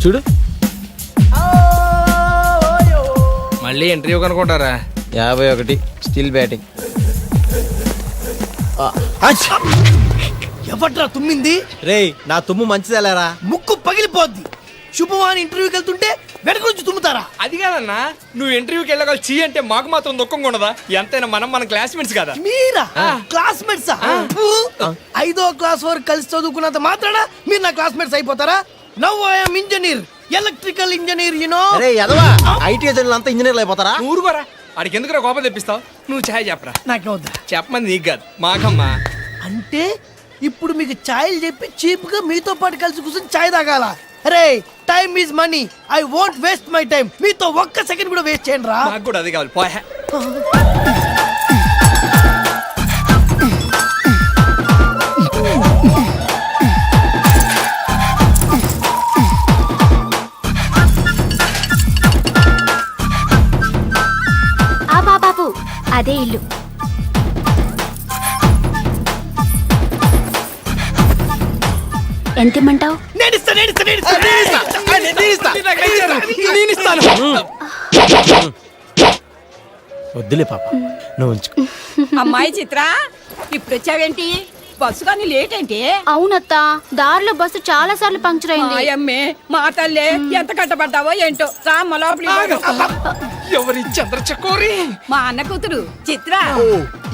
చూడు మళ్ళీ ఇంటర్వ్యూ కనుకుంటారా? 51 స్టిల్ బ్యాటింగ్. ఎవట్రా తుమ్మింది? రేయ్ నా తుమ్ము మంచిదేలేరా, ముక్కు పగిలిపోద్ది. శుభవాని ఇంటర్వ్యూకి వెళ్తుంటే వెనక నుంచి తుమ్ముతారా? అది కాదన్నా, నువ్వు ఇంటర్వ్యూకి వెళ్ళగల చీ అంటే మాకు మాత్రం దుఃఖంగా ఉండదా? ఎంతైనా మన క్లాస్మేట్స్ కదా. మీరా క్లాస్మేట్సా? 5వ క్లాస్ వరకు కలిసి చదువుకున్నంత మాత్రాన మీరు నా క్లాస్మేట్స్ అయిపోతారా? Now I am engineer, electrical engineer, you know. రే యదవా, ఐటీ ఏజెంట్లు అంతా ఇంజనీర్లు అయిపోతారా? ఊరుకోరా, వాడికి ఎందుకు కోపం తెప్పిస్తావు? నువ్వు ఛాయ్ చెప్పరా. నాకేం వద్దా? చెప్పమంది నీకు కాదు, మాకమ్మా. అంటే ఇప్పుడు మీకు ఛాయలు చెప్పి చీప్ గా మీతో పాటు కలిసి కూర్చొని ఛాయ్ తాగాల? అరే time is money, I won't waste my time. మీతో ఒక్క సెకండ్ కూడా వేస్ట్ చేయండి రా. నాకు కూడా అది కావాలి, పోయా. బాబు అదే ఇల్లు. ఎంత ఇమ్మంటావు? వద్దులే పాప, నువ్వు ఉంచుకో. అమ్మాయి చిత్ర, ఇప్పుడు వచ్చావేంటి? బస్సు కానీ లేట్ ఏంటి? అవునత్త, దారిలో బస్సు చాలా సార్లు పంక్చర్ అయింది. అమ్మే మా తల్లే, ఎంత కట్టబడ్డావో ఏంటో. రామ్మ లోపలికి. ఎవరి చంద్రచకోరి? మా అన్న కూతురు చిత్ర.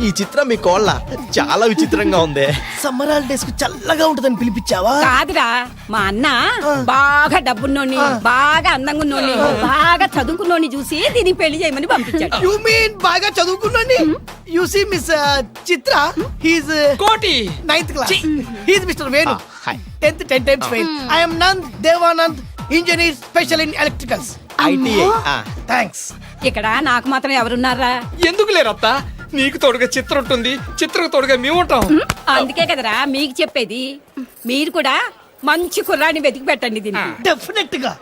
ఈ చిత్రం మీ కోళ్ళ చాలా విచిత్రంగా ఉంది. సమ్మర్ హాలిడేస్ కు చల్లగా ఉంటదని పిలిపించావా? కాదురా, మా అన్న బాగా డబ్బున్నోని, బాగా అందంగా ఉన్నోని, బాగా చదువుకున్నోని చూసి దీనికి పెళ్లి చేయమని పంపించాడు. యు మీన్ బాగా చదువుకున్నాని? You see miss Chitra, he's Koti 9th class. He's mister Venu, 10th 10 times fail. I am Nand Devanand, engineer special in electricals. ITI. Thanks. ఇక్కడ నాకు మాత్రం ఎవరున్నారా? ఎందుకు లేరత్తా? నీకు తోడుగా చిత్ర ఉంటుంది, చిత్రకు తోడుగా మేము ఉంటాం. అందుకే కదరా మీకు చెప్పేది. మీరు కూడా మంచి కుర్రాన్ని వెతికి పెట్టండి దీనికి. డెఫినెట్ గా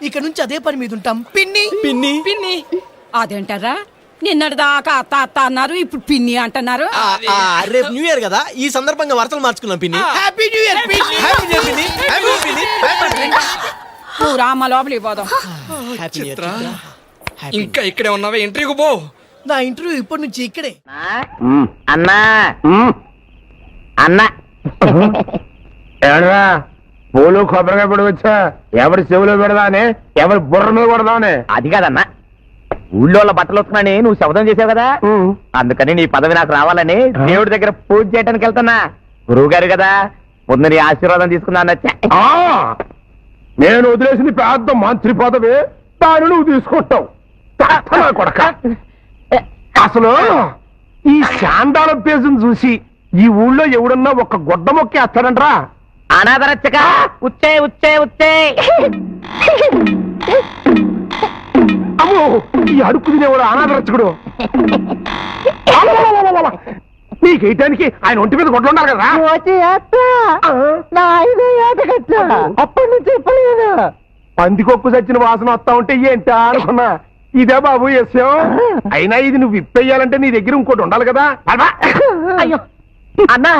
ఇక నుంచి అదే పని మీద ఉంటాం. పిన్ని పిన్ని పిన్ని అదేంటారా? నిన్నటి దాకా అత్త అత్త అన్నారు, ఇప్పుడు పిన్ని అంటున్నారు. రేపు న్యూ ఇయర్ కదా, ఈ సందర్భంగా వార్తలు మార్చుకున్నాం పిన్ని. హ్యాపీ న్యూ ఇయర్ పిన్ని. హ్యాపీ న్యూ ఇయర్ పిన్ని. హ్యాపీ న్యూ ఇయర్ పిన్ని. నువ్వు రామ్మ లోపలికి పోదాం. చిత్ర, ఇంకా ఇక్కడే ఉన్నావే? ఇంటర్వ్యూకి పో. నా ఇంటర్వ్యూ ఇప్పటి నుంచి ఇక్కడే. అన్నా అన్నా ఏడరా పూలు కొబ్బరిగా పడవచ్చా? ఎవరి చెవులో పెడదానే, ఎవరి బుర్ర మీద కొడదానే? అది కాదన్నా, ఊళ్ళో బట్టలు వస్తున్నాని నువ్వు శబ్దం చేసావు కదా, అందుకని నీ పదవి నాకు రావాలని దేవుడి దగ్గర పూజ చేయడానికి వెళ్తున్నా. గురువు గారు కదా, ముందు నీ ఆశీర్వాదం తీసుకుందా అన్నచ్చా. నేను వదిలేసింది పెద్ద మంత్రి పదవి, దాన్ని నువ్వు తీసుకుంటావు. కొడక అసలు ఈ శాండాల పేజును చూసి ఈ ఊళ్ళో ఎవడన్నా ఒక గొడ్డ మొక్కేస్తాడంట్రా. అనాథరచ్చక ఉచ్చే ఉచ్చే ఉచ్చే. అమ్మో, ఈ అడుక్కు తినేవాడు అనాథరచ్చకుడు. నీకేయటానికి ఆయన ఒంటి మీద గొడ్లు ఉండాలి కదా. అప్పటి నుంచి చెప్పలేదు. పందికొక్కు చచ్చిన వాసన వస్తా ఉంటే ఏంటా అనుకున్నా. ఇదే బాబు విషయం. అయినా ఇది నువ్వు విప్పేయాలంటే నీ దగ్గర ఇంకోటి ఉండాలి కదా. అయ్యో అన్నా,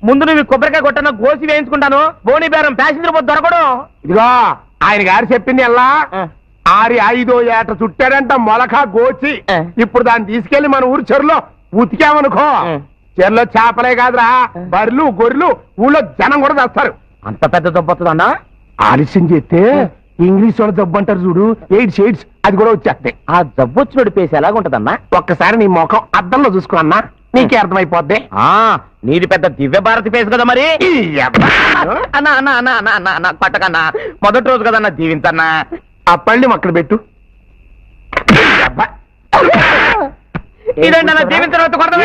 ముందు నువ్వు కొబ్బరికాయ కొట్టన గోసి వేయించుకుంటాను. బోని బేరం ప్యాసింజర్ పోతే దొరకడు. ఇదిగో ఆయన గారు చెప్పింది ఎలా, 6-5 ఏట చుట్టాడంట మొలక గోచి. ఇప్పుడు దాన్ని తీసుకెళ్లి మన ఊరు చెరులో ఉతికామనుకో, చెరులో చేపలే కాదురా, బర్రెలు గొర్రెలు ఊళ్ళో జనం కూడా తెస్తారు. అంత పెద్ద దెబ్బతుందన్నా. ఆలస్యం చేస్తే ఇంగ్లీష్ వాళ్ళ జబ్బు అంటారు చూడు, ఎయిడ్స్, అది కూడా వచ్చేస్తాయి. ఆ జబ్బు వచ్చినోడి పేసి ఎలాగుంటదన్నా? ఒక్కసారి నీ ముఖం అద్దంలో చూసుకో అన్నా, నీకే అర్థమైపోద్ది. నీది పెద్ద దివ్య భారతి పేసు కదా మరి. అన్నా అన్నా అన్నా అన్నా అన్నా అన్నా పట్టకన్నా, మొదటి రోజు కదన్నా దీవించన్నా. ఆ పళ్ళి అక్కడ పెట్టు. ఇదండి అన్న దీవించిన తర్వాత కొడతా.